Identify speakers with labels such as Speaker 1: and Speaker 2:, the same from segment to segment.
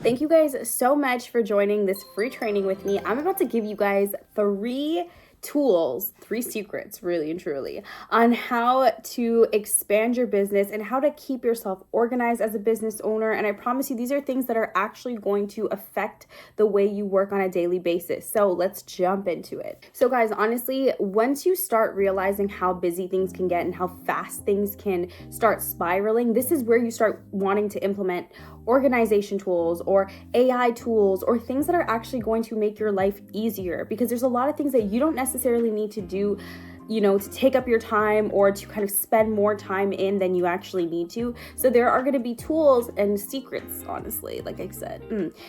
Speaker 1: Thank you guys so much for joining this free training with me. I'm about to give you guys 3 tools, 3 secrets, really and truly, on how to expand your business and how to keep yourself organized as a business owner. And I promise you, these are things that are actually going to affect the way you work on a daily basis. So let's jump into it. So guys, honestly, once you start realizing how busy things can get and how fast things can start spiraling, this is where you start wanting to implement organization tools or AI tools or things that are actually going to make your life easier, because there's a lot of things that you don't necessarily need to do, to take up your time or to kind of spend more time in than you actually need to. So there are going to be tools and secrets, honestly, like I said,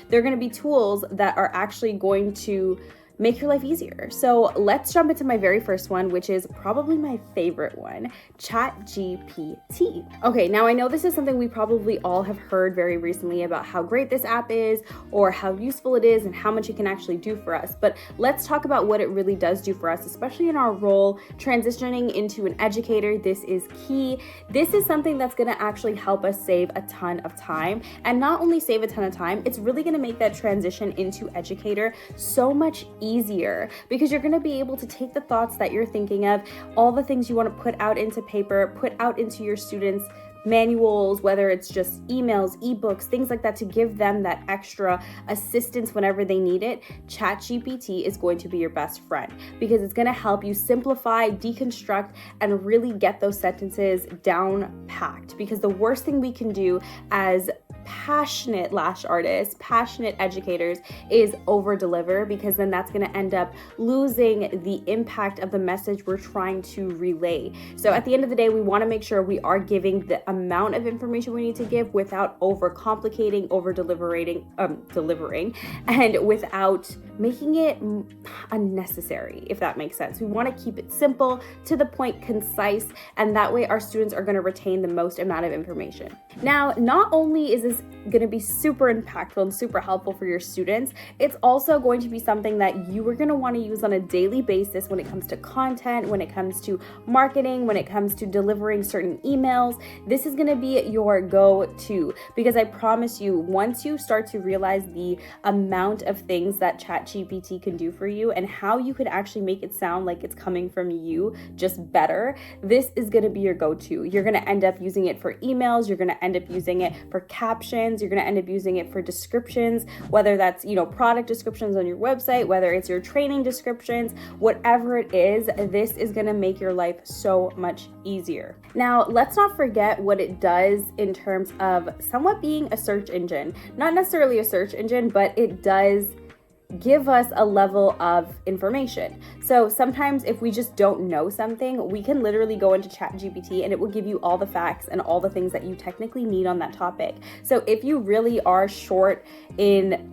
Speaker 1: there are going to be tools that are actually going to make your life easier. So let's jump into my very first one, which is probably my favorite one, Chat GPT. Okay, now I know this is something we probably all have heard very recently about how great this app is or how useful it is and how much it can actually do for us. But let's talk about what it really does do for us, especially in our role transitioning into an educator. This is key. This is something that's going to actually help us save a ton of time, and not only save a ton of time, it's really going to make that transition into educator so much easier, because you're going to be able to take the thoughts that you're thinking of, all the things you want to put out into paper, put out into your students' manuals, whether it's just emails, ebooks, things like that, to give them that extra assistance whenever they need it. Chat GPT is going to be your best friend, because it's going to help you simplify, deconstruct, and really get those sentences down packed. Because the worst thing we can do as passionate lash artists, passionate educators, is over deliver, because then that's going to end up losing the impact of the message we're trying to relay. So at the end of the day, we want to make sure we are giving the amount of information we need to give without over complicating, over delivering, and without making it unnecessary, if that makes sense. We want to keep it simple, to the point, concise, and that way our students are going to retain the most amount of information. Now, not only is this going to be super impactful and super helpful for your students, it's also going to be something that you are going to want to use on a daily basis when it comes to content, when it comes to marketing, when it comes to delivering certain emails. This is going to be your go-to, because I promise you, once you start to realize the amount of things that Chat GPT can do for you and how you could actually make it sound like it's coming from you, just better, this is going to be your go-to. You're going to end up using it for emails. You're going to end up using it for captions. You're going to end up using it for descriptions, whether that's, product descriptions on your website, whether it's your training descriptions, whatever it is, this is going to make your life so much easier. Now, let's not forget what it does in terms of somewhat being a search engine. Not necessarily a search engine, but it does give us a level of information. So sometimes if we just don't know something, we can literally go into Chat GPT and it will give you all the facts and all the things that you technically need on that topic. So if you really are short in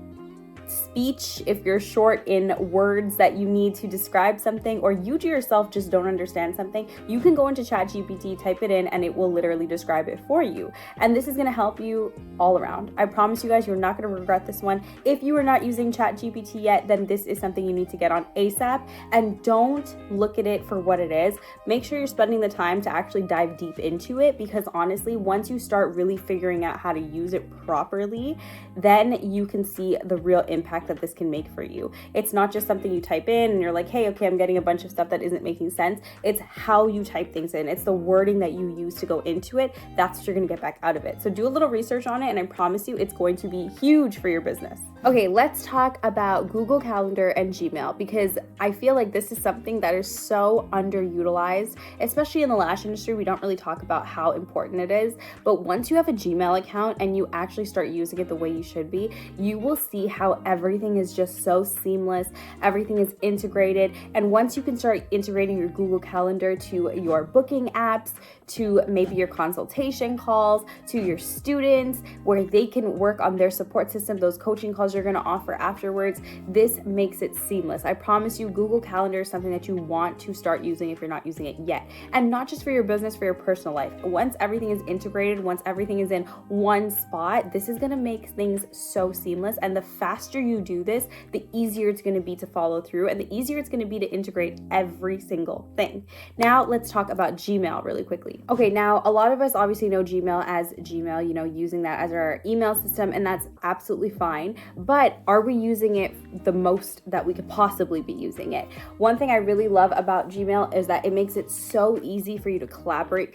Speaker 1: speech, if you're short in words that you need to describe something, or you to yourself just don't understand something, you can go into Chat GPT, type it in, and it will literally describe it for you. And this is going to help you all around. I promise you guys, you're not going to regret this one. If you are not using Chat GPT yet, then this is something you need to get on ASAP, and don't look at it for what it is. Make sure you're spending the time to actually dive deep into it, because honestly, once you start really figuring out how to use it properly, then you can see the real impact that this can make for you. It's not just something you type in and you're like, hey, okay, I'm getting a bunch of stuff that isn't making sense. It's how you type things in. It's the wording that you use to go into it. That's what you're going to get back out of it. So do a little research on it, and I promise you it's going to be huge for your business. Okay, let's talk about Google Calendar and Gmail, because I feel like this is something that is so underutilized, especially in the lash industry. We don't really talk about how important it is, but once you have a Gmail account and you actually start using it the way you should be, you will see how everything is just so seamless. Everything is integrated. And once you can start integrating your Google Calendar to your booking apps, to maybe your consultation calls, to your students, where they can work on their support system, those coaching calls you're going to offer afterwards, this makes it seamless. I promise you, Google Calendar is something that you want to start using if you're not using it yet. And not just for your business, for your personal life. Once everything is integrated, once everything is in one spot, this is going to make things so seamless. And the faster faster you do this, the easier it's going to be to follow through and the easier it's going to be to integrate every single thing. Now let's talk about Gmail really quickly. Okay, now a lot of us obviously know Gmail as Gmail, using that as our email system, and that's absolutely fine. But are we using it the most that we could possibly be using it? One thing I really love about Gmail is that it makes it so easy for you to collaborate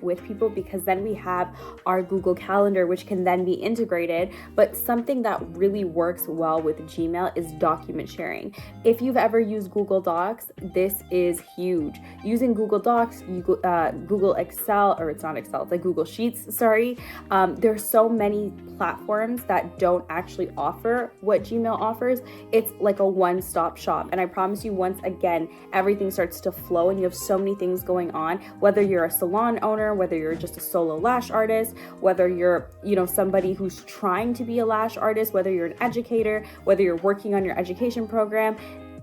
Speaker 1: with people, because then we have our Google Calendar, which can then be integrated. But something that really works well with Gmail is document sharing. If you've ever used Google Docs, this is huge. Using Google Docs, Google Excel, or it's not Excel, it's like Google Sheets, sorry. There's so many platforms that don't actually offer what Gmail offers. It's like a one-stop shop. And I promise you, once again, everything starts to flow and you have so many things going on, whether you're a salon owner, whether you're just a solo lash artist, whether you're, somebody who's trying to be a lash artist, whether you're an educator, whether you're working on your education program,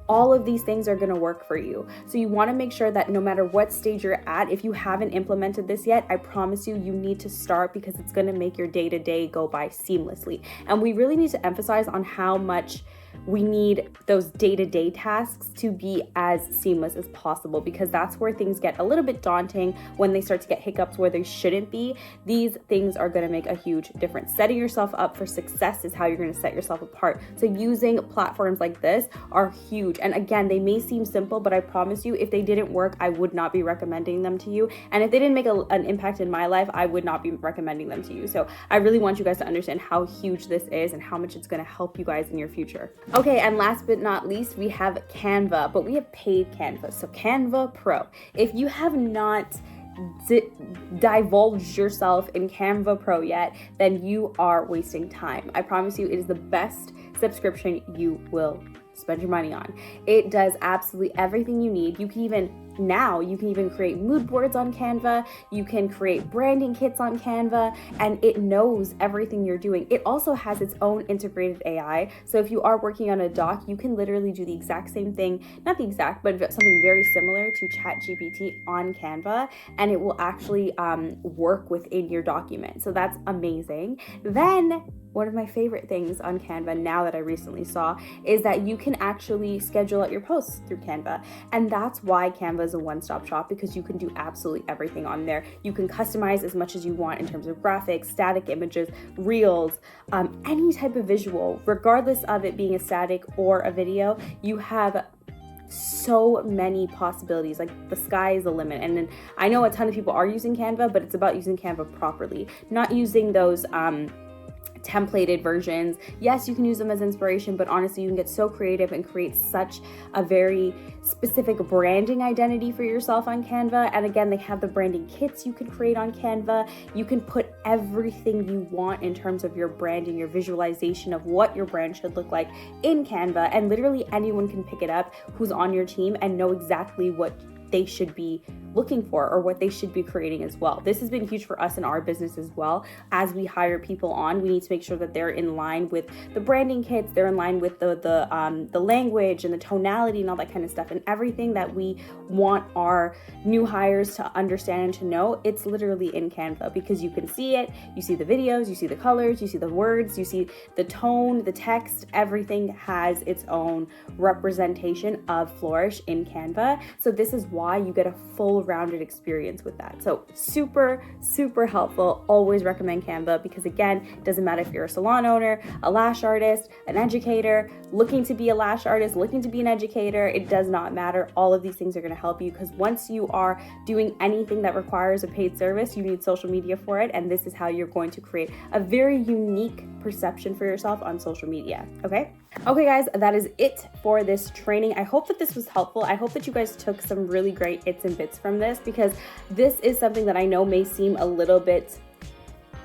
Speaker 1: all of these things are going to work for you. So you want to make sure that no matter what stage you're at, if you haven't implemented this yet, I promise you need to start, because it's going to make your day-to-day go by seamlessly. And we really need to emphasize on how much we need those day-to-day tasks to be as seamless as possible, because that's where things get a little bit daunting when they start to get hiccups where they shouldn't be. These things are going to make a huge difference. Setting yourself up for success is how you're going to set yourself apart. So using platforms like this are huge. And again, they may seem simple, but I promise you, if they didn't work, I would not be recommending them to you. And if they didn't make an impact in my life, I would not be recommending them to you. So I really want you guys to understand how huge this is and how much it's going to help you guys in your future. Okay, and last but not least, we have Canva, but we have paid Canva. So Canva Pro. If you have not divulged yourself in Canva Pro yet, then you are wasting time. I promise you, it is the best subscription you will spend your money on. It does absolutely everything you need. You can even create mood boards on Canva. You can create branding kits on Canva, and it knows everything you're doing. It also has its own integrated AI. So if you are working on a doc, you can literally do the exact same thing, not the exact, but something very similar to Chat GPT on Canva, and it will actually work within your document. So that's amazing. Then one of my favorite things on Canva now that I recently saw is that you can actually schedule out your posts through Canva. And that's why Canva is a one-stop shop, because you can do absolutely everything on there. You can customize as much as you want in terms of graphics, static images, reels, any type of visual, regardless of it being a static or a video. You have so many possibilities. Like, the sky is the limit. And then I know a ton of people are using Canva, but it's about using Canva properly, not using those templated versions. Yes, you can use them as inspiration, but honestly, you can get so creative and create such a very specific branding identity for yourself on Canva. And again, they have the branding kits you can create on Canva. You can put everything you want in terms of your branding, your visualization of what your brand should look like in Canva, and literally anyone can pick it up who's on your team and know exactly what they should be looking for or what they should be creating as well. This has been huge for us in our business as well. As we hire people on, we need to make sure that they're in line with the branding kits, they're in line with the language and the tonality and all that kind of stuff, and everything that we want our new hires to understand and to know. It's literally in Canva, because you can see it, you see the videos, you see the colors, you see the words, you see the tone, the text, everything has its own representation of Flourish in Canva. So this is why you get a full rounded experience with that. So super, super helpful. Always recommend Canva, because again, it doesn't matter if you're a salon owner, a lash artist, an educator, looking to be a lash artist, looking to be an educator, it does not matter. All of these things are going to help you, because once you are doing anything that requires a paid service, you need social media for it. And this is how you're going to create a very unique perception for yourself on social media. Okay, guys, that is it for this training. I hope that this was helpful. I hope that you guys took some really great bits and bits from this, because this is something that I know may seem a little bit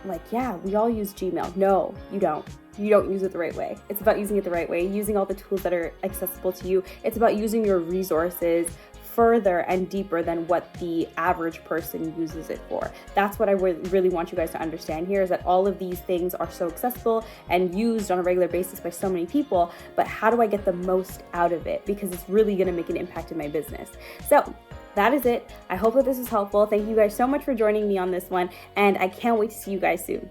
Speaker 1: like, yeah, we all use Gmail. No, you don't. You don't use it the right way. It's about using it the right way, using all the tools that are accessible to you. It's about using your resources further and deeper than what the average person uses it for. That's what I really want you guys to understand here, is that all of these things are so accessible and used on a regular basis by so many people, but how do I get the most out of it? Because it's really gonna make an impact in my business. So that is it. I hope that this is helpful. Thank you guys so much for joining me on this one, and I can't wait to see you guys soon.